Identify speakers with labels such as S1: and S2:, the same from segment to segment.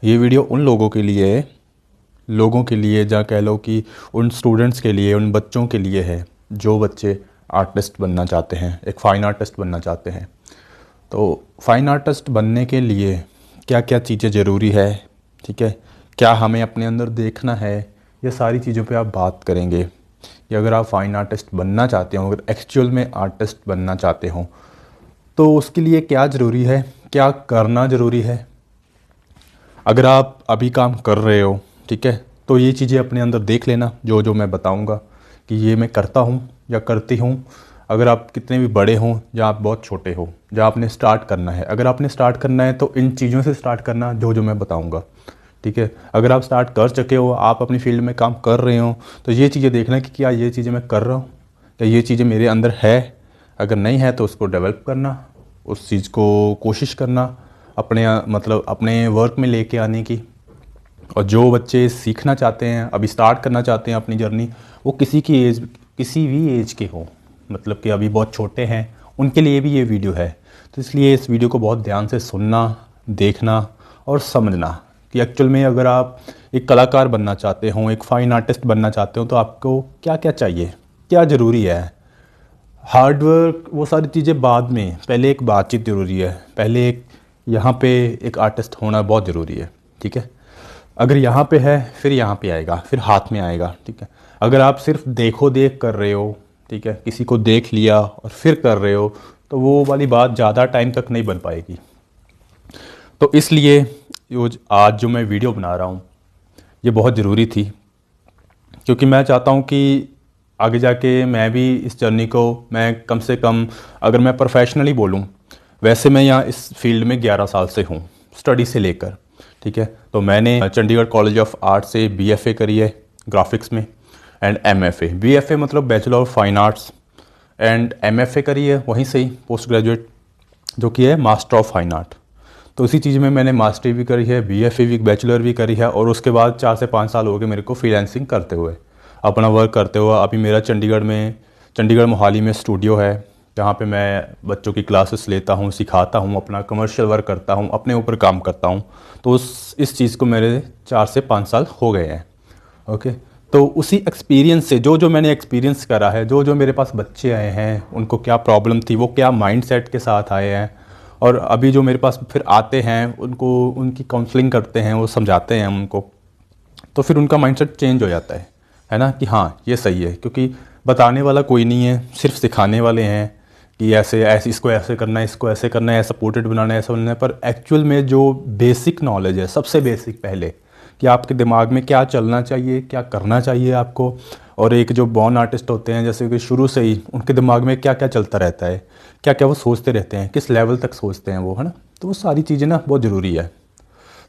S1: ये वीडियो उन लोगों के लिए है, लोगों के लिए, या कह लो कि उन स्टूडेंट्स के लिए, उन बच्चों के लिए है जो बच्चे आर्टिस्ट बनना चाहते हैं, एक फ़ाइन आर्टिस्ट बनना चाहते हैं। तो फ़ाइन आर्टिस्ट बनने के लिए क्या क्या चीज़ें ज़रूरी है, ठीक है, क्या हमें अपने अंदर देखना है, ये सारी चीज़ों पे आप बात करेंगे कि अगर आप फ़ाइन आर्टिस्ट बनना चाहते हो, अगर एक्चुअल में आर्टिस्ट बनना चाहते हो तो उसके लिए क्या ज़रूरी है, क्या करना ज़रूरी है। अगर आप अभी काम कर रहे हो, ठीक है, तो ये चीज़ें अपने अंदर देख लेना जो जो मैं बताऊंगा कि ये मैं करता हूँ या करती हूँ। अगर आप कितने भी बड़े हों या आप बहुत छोटे हो, या आपने स्टार्ट करना है, अगर आपने स्टार्ट करना है तो इन चीज़ों से स्टार्ट करना जो जो मैं बताऊँगा, ठीक है। अगर आप स्टार्ट कर चुके हो, आप अपनी फील्ड में काम कर रहे हो, तो ये चीज़ें देखना कि क्या ये चीज़ें मैं कर रहा हूँ, क्या ये चीज़ें मेरे अंदर है। अगर नहीं है तो उसको डेवलप करना, उस चीज़ को कोशिश करना अपने मतलब अपने वर्क में लेके आने की। और जो बच्चे सीखना चाहते हैं, अभी स्टार्ट करना चाहते हैं अपनी जर्नी, वो किसी भी एज के हो, मतलब कि अभी बहुत छोटे हैं, उनके लिए भी ये वीडियो है। तो इसलिए इस वीडियो को बहुत ध्यान से सुनना, देखना और समझना कि एक्चुअल में अगर आप एक कलाकार बनना चाहते हो, एक फ़ाइन आर्टिस्ट बनना चाहते हो, तो आपको क्या क्या चाहिए, क्या ज़रूरी है। हार्ड वर्क वो सारी चीज़ें बाद में, पहले एक बातचीत ज़रूरी है, पहले एक यहाँ पे एक आर्टिस्ट होना बहुत ज़रूरी है, ठीक है। अगर यहाँ पे है फिर यहाँ पे आएगा, फिर हाथ में आएगा, ठीक है। अगर आप सिर्फ देखो देख कर रहे हो, ठीक है, किसी को देख लिया और फिर कर रहे हो, तो वो वाली बात ज़्यादा टाइम तक नहीं बन पाएगी। तो इसलिए आज जो मैं वीडियो बना रहा हूँ ये बहुत ज़रूरी थी, क्योंकि मैं चाहता हूँ कि आगे जाके मैं भी इस जर्नी को, मैं कम से कम, अगर मैं प्रोफेशनली बोलूँ, वैसे मैं यहाँ इस फील्ड में 11 साल से हूँ, स्टडी से लेकर, ठीक है। तो मैंने चंडीगढ़ कॉलेज ऑफ आर्ट से बीएफए करी है ग्राफिक्स में, एंड एमएफए। बीएफए मतलब bachelor of fine arts, and MFA करी है वहीं से ही पोस्ट ग्रेजुएट, जो कि है मास्टर ऑफ फाइन आर्ट। तो इसी चीज़ में मैंने मास्टरी भी करी है, बीएफए भी, बैचलर भी करी है, और उसके बाद 4 से 5 साल हो गए मेरे को फ्रीलांसिंग करते हुए, अपना वर्क करते हुए। अभी मेरा चंडीगढ़ मोहाली में स्टूडियो है, जहाँ पे मैं बच्चों की क्लासेस लेता हूँ, सिखाता हूँ, अपना कमर्शियल वर्क करता हूँ, अपने ऊपर काम करता हूँ। तो इस चीज़ को मेरे 4 से 5 साल हो गए हैं। ओके, तो उसी एक्सपीरियंस से, जो जो मैंने एक्सपीरियंस करा है, जो जो मेरे पास बच्चे आए हैं, उनको क्या प्रॉब्लम थी, वो क्या माइंडसेट के साथ आए हैं, और अभी जो मेरे पास फिर आते हैं, उनको उनकी काउंसलिंग करते हैं, वो समझाते हैं उनको, तो फिर उनका माइंडसेट चेंज हो जाता है ना, कि हाँ ये सही है। क्योंकि बताने वाला कोई नहीं है, सिर्फ सिखाने वाले हैं कि ऐसे ऐसे, इसको ऐसे करना है, इसको ऐसे करना है, ऐसा पोर्ट्रेट बनाना है, ऐसा बनाना है। पर एक्चुअल में जो बेसिक नॉलेज है, सबसे बेसिक पहले, कि आपके दिमाग में क्या चलना चाहिए, क्या करना चाहिए आपको। और एक जो बॉर्न आर्टिस्ट होते हैं, जैसे कि शुरू से ही उनके दिमाग में क्या क्या चलता रहता है, क्या क्या वो सोचते रहते हैं, किस लेवल तक सोचते हैं वो, है ना। तो वो सारी चीज़ें ना बहुत ज़रूरी है।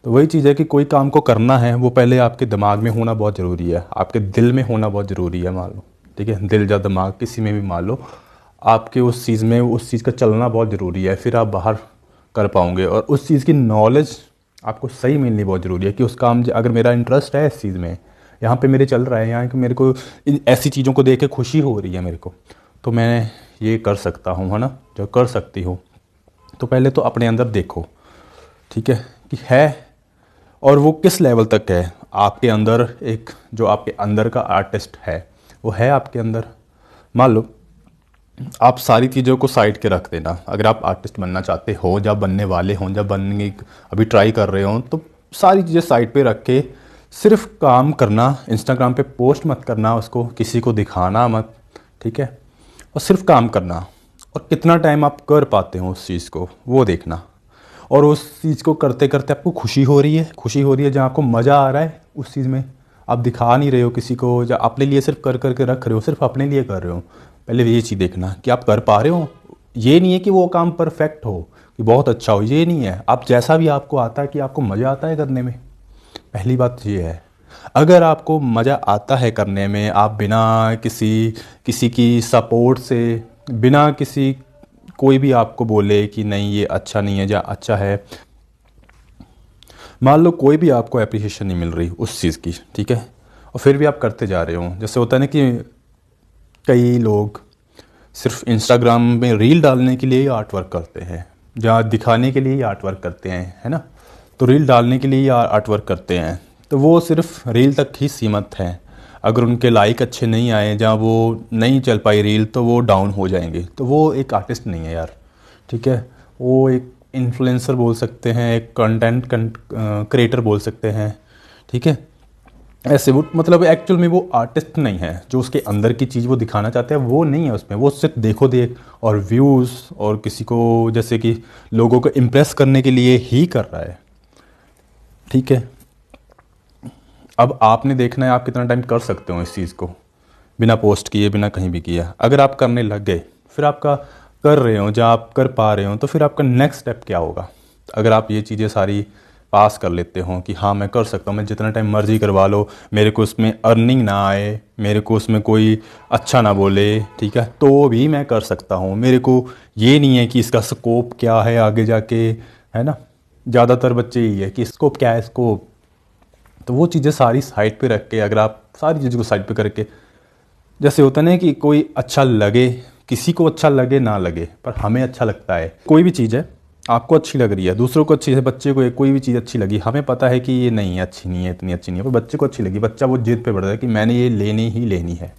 S1: तो वही चीज़ है कि कोई काम को करना है, वो पहले आपके दिमाग में होना बहुत ज़रूरी है, आपके दिल में होना बहुत ज़रूरी है, मान लो, ठीक है, दिल या दिमाग किसी में भी मान लो, आपके उस चीज़ में, उस चीज़ का चलना बहुत ज़रूरी है, फिर आप बाहर कर पाओगे। और उस चीज़ की नॉलेज आपको सही मिलनी बहुत ज़रूरी है, कि उस काम, अगर मेरा इंटरेस्ट है इस चीज़ में, यहाँ पे मेरे चल रहा है, यहाँ कि मेरे को ऐसी चीज़ों को देख के खुशी हो रही है मेरे को, तो मैं ये कर सकता हूँ, है ना, जो कर सकती हूँ। तो पहले तो अपने अंदर देखो, ठीक है, कि है, और वो किस लेवल तक है आपके अंदर। एक जो आपके अंदर का आर्टिस्ट है, वो है आपके अंदर। मान लो आप सारी चीज़ों को साइड के रख देना, अगर आप आर्टिस्ट बनना चाहते हो, जब बनने वाले हों, जब बनने अभी ट्राई कर रहे हो, तो सारी चीज़ें साइड पे रख के सिर्फ काम करना। इंस्टाग्राम पे पोस्ट मत करना, उसको किसी को दिखाना मत, ठीक है, और सिर्फ काम करना। और कितना टाइम आप कर पाते हो उस चीज़ को, वो देखना। और उस चीज़ को करते करते आपको खुशी हो रही है, जहाँ आपको मज़ा आ रहा है उस चीज़ में, आप दिखा नहीं रहे हो किसी को, या अपने लिए सिर्फ कर करके रख रहे हो, सिर्फ अपने लिए कर रहे हो। पहले ये चीज़ देखना कि आप कर पा रहे हो। ये नहीं है कि वो काम परफेक्ट हो, कि बहुत अच्छा हो, ये नहीं है। आप जैसा भी आपको आता है, कि आपको मज़ा आता है करने में, पहली बात ये है। अगर आपको मज़ा आता है करने में, आप बिना किसी की सपोर्ट से, बिना किसी, कोई भी आपको बोले कि नहीं ये अच्छा नहीं है या अच्छा है, मान लो कोई भी आपको एप्रिसिएशन नहीं मिल रही उस चीज़ की, ठीक है, और फिर भी आप करते जा रहे हो। जैसे होता है ना कि कई लोग सिर्फ इंस्टाग्राम में रील डालने के लिए ही आर्ट वर्क करते हैं, या दिखाने के लिए ही आर्ट वर्क करते हैं, है ना। तो रील डालने के लिए आर्ट वर्क करते हैं, तो वो सिर्फ रील तक ही सीमित है। अगर उनके लाइक अच्छे नहीं आए, जहाँ वो नहीं चल पाई रील, तो वो डाउन हो जाएंगे, तो वो एक आर्टिस्ट नहीं है यार, ठीक है। वो एक इन्फ्लुएंसर बोल सकते हैं, एक कंटेंट क्रिएटर बोल सकते हैं, ठीक है। ऐसे वो मतलब एक्चुअल में वो आर्टिस्ट नहीं है। जो उसके अंदर की चीज़ वो दिखाना चाहते हैं वो नहीं है उसमें, वो सिर्फ देखो देख और व्यूज़ और किसी को जैसे कि लोगों को इम्प्रेस करने के लिए ही कर रहा है, ठीक है। अब आपने देखना है आप कितना टाइम कर सकते हो इस चीज़ को बिना पोस्ट किए, बिना कहीं भी किया। अगर आप करने लग गए, फिर आपका कर रहे हो, जहाँ आप कर पा रहे हो, तो फिर आपका नेक्स्ट स्टेप क्या होगा। अगर आप ये चीज़ें सारी पास कर लेते हो कि हाँ मैं कर सकता हूँ, मैं जितना टाइम मर्जी करवा लो, मेरे को उसमें अर्निंग ना आए, मेरे को उसमें कोई अच्छा ना बोले, ठीक है, तो भी मैं कर सकता हूँ। मेरे को ये नहीं है कि इसका स्कोप क्या है आगे जाके, है ना। ज़्यादातर बच्चे यही है कि स्कोप क्या है, स्कोप। तो वो चीज़ें सारी साइड पे रख के, अगर आप सारी चीज़ों को साइड पे करके, जैसे होता है ना कि कोई अच्छा लगे, किसी को अच्छा लगे ना लगे, पर हमें अच्छा लगता है। कोई भी चीज़ है आपको अच्छी लग रही है, दूसरों को अच्छी है, बच्चे को कोई भी चीज़ अच्छी लगी, हमें पता है कि ये नहीं है, अच्छी नहीं है, इतनी अच्छी नहीं है, पर बच्चे को अच्छी लगी, बच्चा वो जिद पे बढ़ता है कि मैंने ये लेनी ही लेनी है।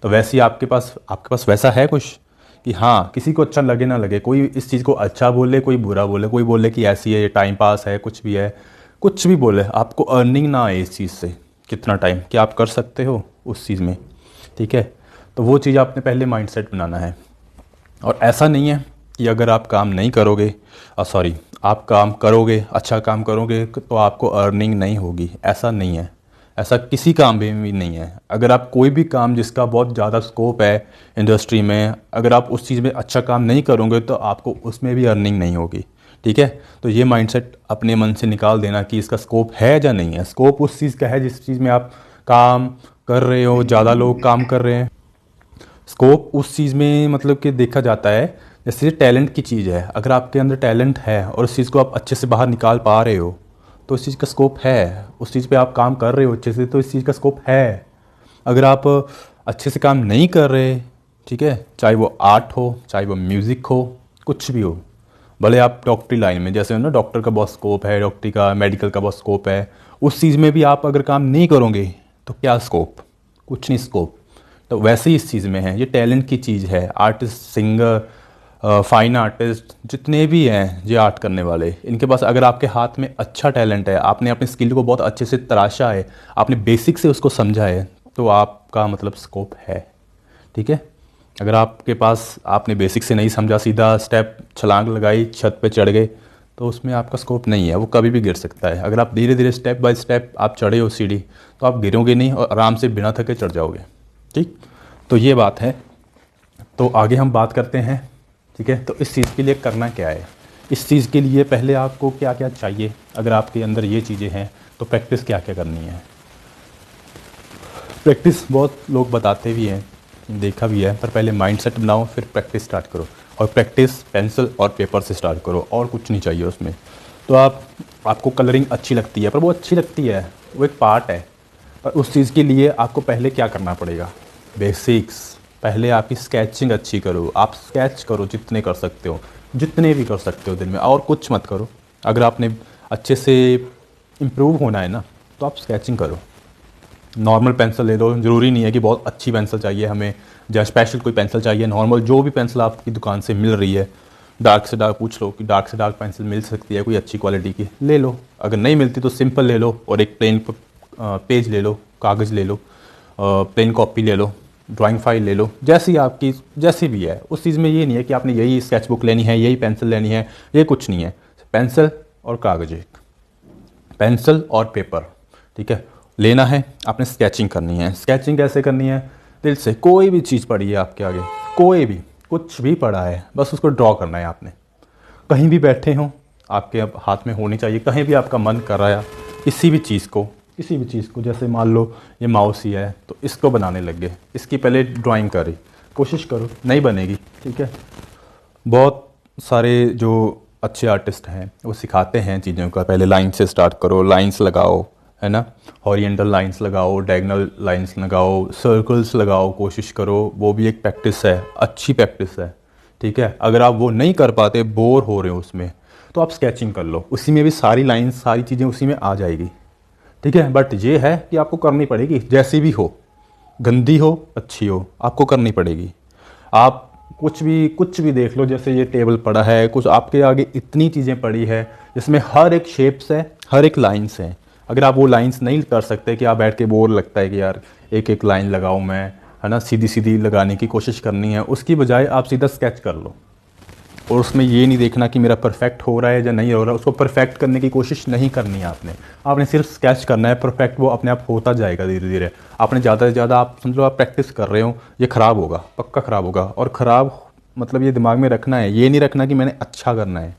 S1: तो वैसे ही आपके पास वैसा है कुछ कि हाँ किसी को अच्छा लगे ना लगे, कोई इस चीज़ को अच्छा बोले, कोई बुरा बोले, कोई बोले कि ऐसी है, ये टाइम पास है, कुछ भी है, कुछ भी बोले, आपको अर्निंग ना आए इस चीज़ से कितना टाइम कि आप कर सकते हो उस चीज़ में, ठीक है। तो वो चीज़ आपने पहले माइंडसेट बनाना है। और ऐसा नहीं है कि अगर आप काम नहीं करोगे, आप काम करोगे, अच्छा काम करोगे, तो आपको अर्निंग नहीं होगी, ऐसा नहीं है। ऐसा किसी काम में भी नहीं है। अगर आप कोई भी काम जिसका बहुत ज़्यादा स्कोप है इंडस्ट्री में, अगर आप उस चीज़ में अच्छा काम नहीं करोगे तो आपको उसमें भी अर्निंग नहीं होगी, ठीक है। तो ये माइंडसेट अपने मन से निकाल देना कि इसका स्कोप है या नहीं है। स्कोप उस चीज़ का है जिस चीज़ में आप काम कर रहे हो, ज़्यादा लोग काम कर रहे हैं। स्कोप उस चीज़ में मतलब कि देखा जाता है, जैसे टैलेंट की चीज़ है, अगर आपके अंदर टैलेंट है और उस चीज़ को आप अच्छे से बाहर निकाल पा रहे हो, तो उस चीज़ का स्कोप है। उस चीज़ पे आप काम कर रहे हो अच्छे से, तो इस चीज़ का स्कोप है। अगर आप अच्छे से काम नहीं कर रहे, ठीक है, चाहे वो आर्ट हो, चाहे वो म्यूज़िक हो, कुछ भी हो, भले आप डॉक्टरी लाइन में, जैसे ना डॉक्टर का बहुत स्कोप है, डॉक्टरी का, मेडिकल का बहुत स्कोप है, उस चीज़ में भी आप अगर काम नहीं करोगे तो क्या स्कोप, कुछ नहीं स्कोप। तो वैसे ही इस चीज़ में है, ये टैलेंट की चीज़ है। आर्टिस्ट, सिंगर, फाइन आर्टिस्ट जितने भी हैं ये आर्ट करने वाले, इनके पास अगर आपके हाथ में अच्छा टैलेंट है, आपने अपनी स्किल को बहुत अच्छे से तराशा है, आपने बेसिक से उसको समझा है, तो आपका मतलब स्कोप है, ठीक है। अगर आपके पास आपने बेसिक से नहीं समझा, सीधा स्टेप छलांग लगाई, छत पे चढ़ गए, तो उसमें आपका स्कोप नहीं है, वो कभी भी गिर सकता है। अगर आप धीरे धीरे स्टेप बाय स्टेप आप चढ़े हो सीढ़ी, तो आप गिरोगे नहीं और आराम से बिना थके चढ़ जाओगे, ठीक। तो ये बात है। तो आगे हम बात करते हैं, ठीक है। तो इस चीज़ के लिए करना क्या है, इस चीज़ के लिए पहले आपको क्या क्या चाहिए। अगर आपके अंदर ये चीज़ें हैं तो प्रैक्टिस क्या क्या करनी है। प्रैक्टिस बहुत लोग बताते भी हैं, देखा भी है, पर पहले माइंडसेट बनाओ, फिर प्रैक्टिस स्टार्ट करो। और प्रैक्टिस पेंसिल और पेपर से स्टार्ट करो, और कुछ नहीं चाहिए उसमें। तो आपको कलरिंग अच्छी लगती है, पर वो अच्छी लगती है, वो एक पार्ट है, पर उस चीज़ के लिए आपको पहले क्या करना पड़ेगा, बेसिक्स। पहले आपकी स्केचिंग अच्छी करो, आप स्केच करो जितने कर सकते हो, जितने भी कर सकते हो दिन में, और कुछ मत करो। अगर आपने अच्छे से इम्प्रूव होना है ना, तो आप स्केचिंग करो। नॉर्मल पेंसिल ले लो, ज़रूरी नहीं है कि बहुत अच्छी पेंसिल चाहिए हमें, या स्पेशल कोई पेंसिल चाहिए। नॉर्मल जो भी पेंसिल आपकी दुकान से मिल रही है, डार्क से डार्क पूछ लो कि डार्क से डार्क पेंसिल मिल सकती है कोई अच्छी क्वालिटी की, ले लो। अगर नहीं मिलती तो सिंपल ले लो, और एक प्लेन पेज ले लो, कागज़ ले लो, प्लेन कॉपी ले लो, ड्राइंग फाइल ले लो, जैसी आपकी जैसी भी है। उस चीज़ में ये नहीं है कि आपने यही स्केच बुक लेनी है, यही पेंसिल लेनी है, ये कुछ नहीं है। पेंसिल और कागज़, एक पेंसिल और पेपर, ठीक है, लेना है। आपने स्केचिंग करनी है। स्केचिंग कैसे करनी है, दिल से कोई भी चीज़ पड़ी है आपके आगे, कोई भी कुछ भी पड़ा है, बस उसको ड्रॉ करना है आपने। कहीं भी बैठे हों, आपके अब हाथ में होनी चाहिए, कहीं भी आपका मन कर रहा है किसी भी चीज़ को, जैसे मान लो ये माउस ही है, तो इसको बनाने लग गए, इसकी पहले ड्राइंग करी, कोशिश करो, नहीं बनेगी, ठीक है। बहुत सारे जो अच्छे आर्टिस्ट हैं वो सिखाते हैं चीज़ों का, पहले लाइन से स्टार्ट करो, लाइंस लगाओ, है ना, हॉरिजेंटल लाइंस लगाओ, डायगोनल लाइंस लगाओ, सर्कल्स लगाओ, कोशिश करो। वो भी एक प्रैक्टिस है, अच्छी प्रैक्टिस है, ठीक है। अगर आप वो नहीं कर पाते, बोर हो रहे हो उसमें, तो आप स्केचिंग कर लो, उसी में भी सारी लाइन्स सारी चीज़ें उसी में आ जाएगी, ठीक है। बट ये है कि आपको करनी पड़ेगी, जैसी भी हो, गंदी हो अच्छी हो, आपको करनी पड़ेगी। आप कुछ भी देख लो, जैसे ये टेबल पड़ा है, कुछ आपके आगे इतनी चीज़ें पड़ी है जिसमें हर एक शेप्स है, हर एक लाइन्स हैं। अगर आप वो लाइन्स नहीं कर सकते कि आप बैठ के बोर लगता है कि यार एक एक लाइन लगाऊं मैं, है ना, सीधी सीधी लगाने की कोशिश करनी है, उसकी बजाय आप सीधा स्केच कर लो। और उसमें ये नहीं देखना कि मेरा परफेक्ट हो रहा है या नहीं हो रहा, उसको परफेक्ट करने की कोशिश नहीं करनी है आपने सिर्फ स्केच करना है। परफेक्ट वो अपने आप होता जाएगा धीरे धीरे। आपने ज़्यादा से ज़्यादा, आप समझ लो आप प्रैक्टिस कर रहे हो, ये ख़राब होगा, पक्का ख़राब होगा। और ख़राब मतलब ये दिमाग में रखना है, ये नहीं रखना कि मैंने अच्छा करना है,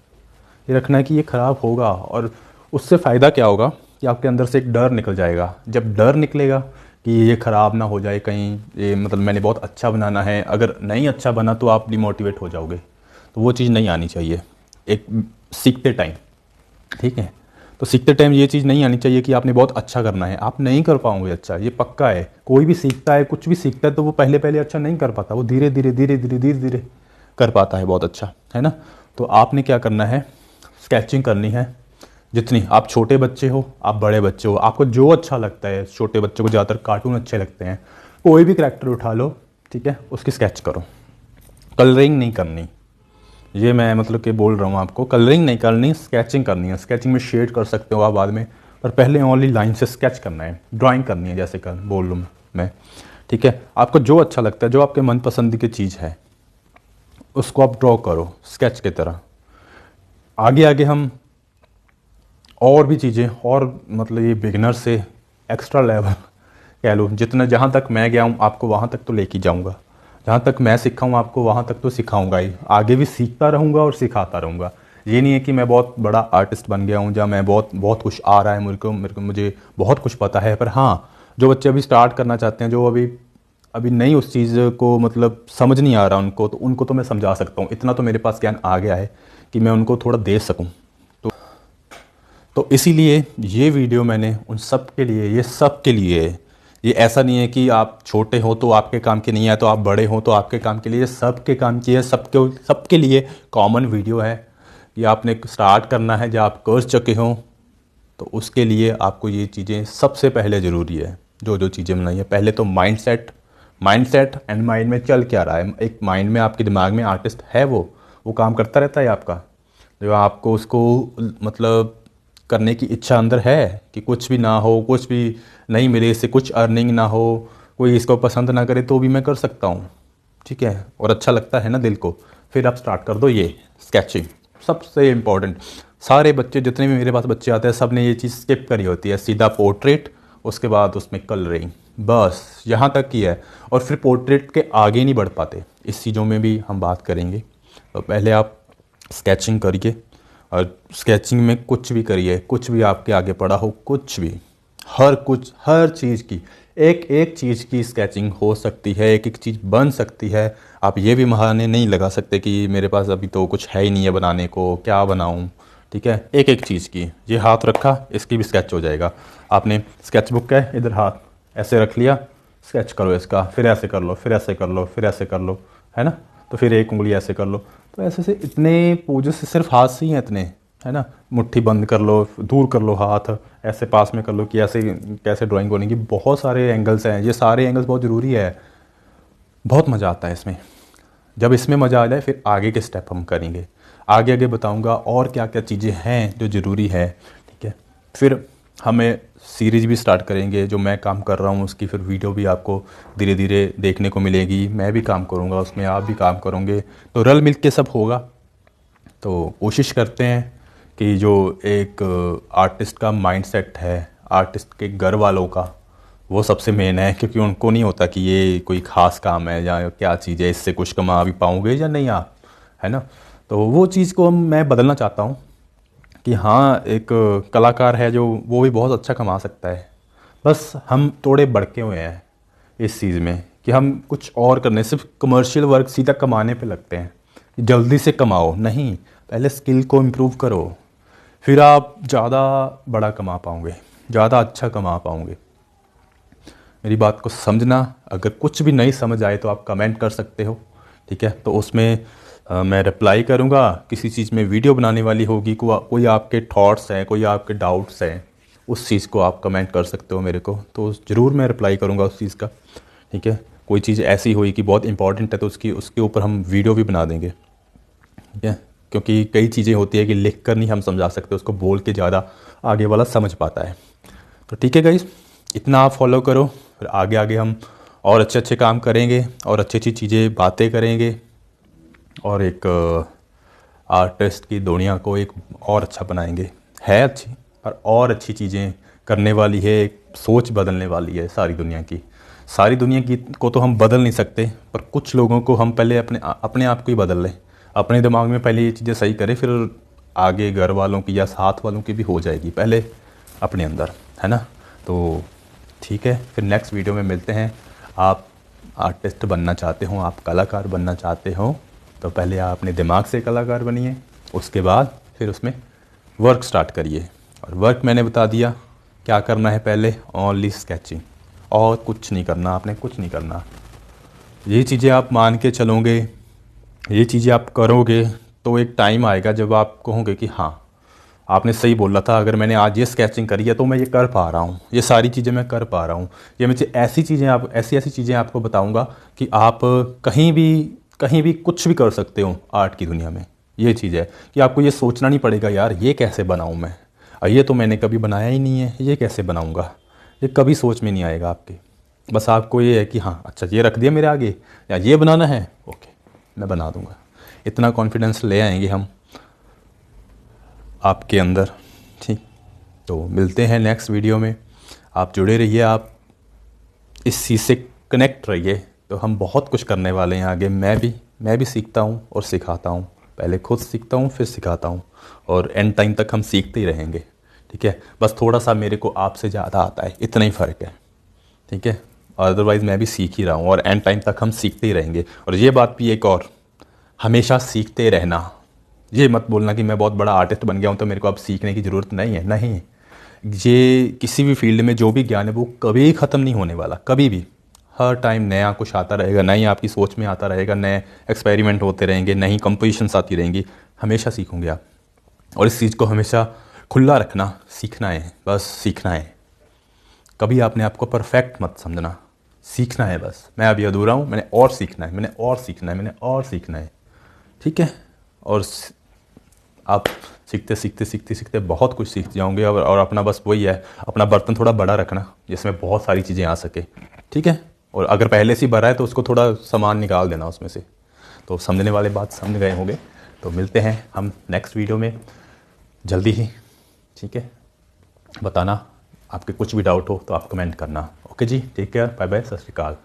S1: ये रखना है कि ये ख़राब होगा। और उससे फ़ायदा क्या होगा कि आपके अंदर से एक डर निकल जाएगा। जब डर निकलेगा कि ये ख़राब ना हो जाए कहीं, ये मतलब मैंने बहुत अच्छा बनाना है, अगर नहीं अच्छा बना तो आप डिमोटिवेट हो जाओगे, तो वो चीज़ नहीं आनी चाहिए एक सीखते टाइम, ठीक है। तो सीखते टाइम ये चीज़ नहीं आनी चाहिए कि आपने बहुत अच्छा करना है, आप नहीं कर पाओगे अच्छा, ये पक्का है। कोई भी सीखता है, कुछ भी सीखता है, तो वो पहले पहले अच्छा नहीं कर पाता, वो धीरे धीरे धीरे धीरे धीरे धीरे कर पाता है बहुत अच्छा, है ना। तो आपने क्या करना है, स्केचिंग करनी है। जितनी आप छोटे बच्चे हो, आप बड़े बच्चे हो, आपको जो अच्छा लगता है, छोटे बच्चों को ज़्यादातर कार्टून अच्छे लगते हैं, कोई भी करैक्टर उठा लो, ठीक है, उसकी स्केच करो। कलरिंग नहीं करनी, ये मैं मतलब कि बोल रहा हूँ आपको, कलरिंग नहीं करनी, स्केचिंग करनी है। स्केचिंग में शेड कर सकते हो आप बाद में, पर पहले ओनली लाइन से स्केच करना है, ड्राइंग करनी है, जैसे कर बोल लूँ मैं, ठीक है। आपको जो अच्छा लगता है, जो आपके मनपसंद की चीज़ है, उसको आप ड्रॉ करो स्केच की तरह। आगे आगे हम और भी चीज़ें, और मतलब ये बिगिनर से एक्स्ट्रा लेवल कह लो, जितना जहाँ तक मैं गया हूँ आपको वहाँ तक तो लेके जाऊँगा, जहाँ तक मैं सीखा हूँ आपको वहाँ तक तो सिखाऊंगा ही, आगे भी सीखता रहूँगा और सिखाता रहूँगा। ये नहीं है कि मैं बहुत बड़ा आर्टिस्ट बन गया हूँ, या मैं बहुत कुछ आ रहा है मुझे बहुत कुछ पता है। पर हाँ, जो बच्चे अभी स्टार्ट करना चाहते हैं, जो अभी अभी नहीं उस चीज़ को मतलब समझ नहीं आ रहा उनको, तो उनको तो मैं समझा सकता हूँ, इतना तो मेरे पास ज्ञान आ गया है कि मैं उनको थोड़ा दे सकूँ। तो इसीलिए ये वीडियो मैंने उन सब के लिए, ये सब के लिए है। ये ऐसा नहीं है कि आप छोटे हो तो आपके काम की नहीं है, तो आप बड़े हो तो आपके काम के लिए, ये सबके काम की है, सबके लिए कॉमन वीडियो है। ये आपने स्टार्ट करना है, जब आप कर चुके हो तो उसके लिए आपको ये चीज़ें सबसे पहले ज़रूरी है। जो जो चीज़ें बनाई है, पहले तो माइंडसेट एंड माइंड में चल क्या रहा है। एक माइंड में आपके दिमाग में आर्टिस्ट है, वो काम करता रहता है आपका, जो आपको उसको मतलब करने की इच्छा अंदर है कि कुछ भी ना हो, कुछ भी नहीं मिले, इससे कुछ अर्निंग ना हो, कोई इसको पसंद ना करे, तो भी मैं कर सकता हूँ, ठीक है, और अच्छा लगता है ना दिल को, फिर आप स्टार्ट कर दो ये स्केचिंग। सबसे इम्पोर्टेंट, सारे बच्चे जितने भी मेरे पास बच्चे आते हैं, सब ने ये चीज़ स्किप करी होती है, सीधा पोर्ट्रेट, उसके बाद उसमें कलरिंग, बस यहाँ तक ही है। और फिर पोर्ट्रेट के आगे नहीं बढ़ पाते, इस चीज़ों में भी हम बात करेंगे। तो पहले आप स्केचिंग करिए, और स्केचिंग में कुछ भी करिए, कुछ भी आपके आगे पड़ा हो, कुछ भी, हर चीज़ की, एक एक चीज़ की स्केचिंग हो सकती है, एक एक चीज़ बन सकती है। आप ये भी बहाने नहीं लगा सकते कि मेरे पास अभी तो कुछ है ही नहीं है बनाने को, क्या बनाऊं, ठीक है। एक एक चीज़ की, ये हाथ रखा, इसकी भी स्केच हो जाएगा। आपने स्केच बुक है, इधर हाथ ऐसे रख लिया, स्केच करो इसका, फिर ऐसे कर लो, फिर ऐसे कर लो, फिर ऐसे कर लो, है ना। तो फिर एक उंगली ऐसे कर लो, तो ऐसे से इतने पोजेस से सिर्फ हाथ से ही हैं इतने, है ना। मुट्ठी बंद कर लो, दूर कर लो हाथ, ऐसे पास में कर लो कि ऐसे कैसे ड्राइंग बनेगी। बहुत सारे एंगल्स हैं, ये सारे एंगल्स बहुत ज़रूरी है। बहुत मज़ा आता है इसमें। जब इसमें मज़ा आ जाए फिर आगे के स्टेप हम करेंगे, आगे आगे बताऊंगा और क्या क्या चीज़ें हैं जो ज़रूरी है, ठीक है। फिर हमें सीरीज़ भी स्टार्ट करेंगे, जो मैं काम कर रहा हूँ उसकी फिर वीडियो भी आपको धीरे धीरे देखने को मिलेगी। मैं भी काम करूँगा उसमें, आप भी काम करोगे, तो रल मिल के सब होगा। तो कोशिश करते हैं कि जो एक आर्टिस्ट का माइंडसेट है, आर्टिस्ट के घर वालों का, वो सबसे मेन है, क्योंकि उनको नहीं होता कि ये कोई ख़ास काम है या क्या चीज़ है, इससे कुछ कमा भी पाओगे या नहीं आप, है ना। तो वो चीज़ को मैं बदलना चाहता हूँ कि हाँ, एक कलाकार है जो वो भी बहुत अच्छा कमा सकता है। बस हम थोड़े भड़के हुए हैं इस चीज़ में कि हम कुछ और करने, सिर्फ कमर्शियल वर्क सीधा कमाने पे लगते हैं, जल्दी से कमाओ नहीं, पहले स्किल को इम्प्रूव करो, फिर आप ज़्यादा बड़ा कमा पाओगे, ज़्यादा अच्छा कमा पाओगे। मेरी बात को समझना, अगर कुछ भी नहीं समझ आए तो आप कमेंट कर सकते हो, ठीक है। तो उसमें मैं रिप्लाई करूँगा। किसी चीज़ में वीडियो बनाने वाली होगी, कोई आपके थॉट्स हैं, कोई आपके डाउट्स हैं, उस चीज़ को आप कमेंट कर सकते हो मेरे को, तो ज़रूर मैं रिप्लाई करूँगा उस चीज़ का। ठीक है, कोई चीज़ ऐसी हुई कि बहुत इंपॉर्टेंट है तो उसके ऊपर हम वीडियो भी बना देंगे। ठीक है, क्योंकि कई चीज़ें होती है कि लिख कर नहीं हम समझा सकते, उसको बोल के ज़्यादा आगे वाला समझ पाता है। तो ठीक है गाइस, इतना आप फॉलो करो, फिर आगे आगे हम और अच्छे अच्छे काम करेंगे और अच्छी अच्छी चीज़ें बातें करेंगे और एक आर्टिस्ट की दुनिया को एक और अच्छा बनाएंगे। है अच्छी, पर और अच्छी चीज़ें करने वाली है, एक सोच बदलने वाली है सारी दुनिया की। सारी दुनिया की को तो हम बदल नहीं सकते, पर कुछ लोगों को हम पहले अपने आप को ही बदल लें। अपने दिमाग में पहले ये चीज़ें सही करें, फिर आगे घर वालों की या साथ वालों की भी हो जाएगी, पहले अपने अंदर, है ना। तो ठीक है, फिर नेक्स्ट वीडियो में मिलते हैं। आप आर्टिस्ट बनना चाहते हो, आप कलाकार बनना चाहते हो, तो पहले आप अपने दिमाग से कलाकार बनिए, उसके बाद फिर उसमें वर्क स्टार्ट करिए। और वर्क मैंने बता दिया क्या करना है, पहले ओनली स्केचिंग, और कुछ नहीं करना, आपने कुछ नहीं करना। ये चीज़ें आप मान के चलोगे, ये चीज़ें आप करोगे, तो एक टाइम आएगा जब आप कहोगे कि हाँ, आपने सही बोला था, अगर मैंने आज ये स्केचिंग करी है तो मैं ये कर पा रहा हूँ, ये सारी चीज़ें मैं कर पा रहा हूँ। ये मुझे ऐसी चीज़ें आपको बताऊँगा कि आप कहीं भी कुछ भी कर सकते हो आर्ट की दुनिया में। ये चीज़ है कि आपको ये सोचना नहीं पड़ेगा यार ये कैसे बनाऊँ मैं, ये तो मैंने कभी बनाया ही नहीं है, ये कैसे बनाऊँगा, ये कभी सोच में नहीं आएगा आपके। बस आपको ये है कि हाँ अच्छा ये रख दिया मेरे आगे, या ये बनाना है, ओके मैं बना दूँगा। इतना कॉन्फिडेंस ले आएंगे हम आपके अंदर। ठीक, तो मिलते हैं नेक्स्ट वीडियो में। आप जुड़े रहिए, आप इस चीज़ से कनेक्ट रहिए, तो हम बहुत कुछ करने वाले हैं आगे। मैं भी सीखता हूँ और सिखाता हूँ, पहले खुद सीखता हूँ फिर सिखाता हूँ, और एंड टाइम तक हम सीखते ही रहेंगे। ठीक है, बस थोड़ा सा मेरे को आपसे ज़्यादा आता है, इतना ही फ़र्क है। ठीक है, अदरवाइज़ मैं भी सीख ही रहा हूँ, और एंड टाइम तक हम सीखते ही रहेंगे। और ये बात भी एक और, हमेशा सीखते रहना। ये मत बोलना कि मैं बहुत बड़ा आर्टिस्ट बन गया हूँ तो मेरे को अब सीखने की ज़रूरत नहीं है। नहीं, ये किसी भी फील्ड में जो भी ज्ञान है वो कभी ख़त्म नहीं होने वाला, कभी भी। हर टाइम नया कुछ आता रहेगा, नई आपकी सोच में आता रहेगा, नए एक्सपेरिमेंट होते रहेंगे, नई कंपोजिशंस आती रहेंगी। हमेशा सीखोगे आप, और इस चीज़ को हमेशा खुला रखना, सीखना है, बस सीखना है। कभी आपने आपको परफेक्ट मत समझना, सीखना है बस। मैं अभी अधूरा हूँ, मैंने और सीखना है, मैंने और सीखना है, मैंने और सीखना है। ठीक है, और आप सीखते सीखते सीखते सीखते बहुत कुछ सीख जाओगे। और अपना बस वही है, अपना बर्तन थोड़ा बड़ा रखना जिसमें बहुत सारी चीज़ें आ सके। ठीक है, और अगर पहले से ही भरा है तो उसको थोड़ा सामान निकाल देना उसमें से। तो समझने वाले बात समझ गए होंगे। तो मिलते हैं हम नेक्स्ट वीडियो में जल्दी ही। ठीक है, बताना आपके कुछ भी डाउट हो तो आप कमेंट करना। ओके जी, टेक केयर, बाय बाय, सत श्री अकाल।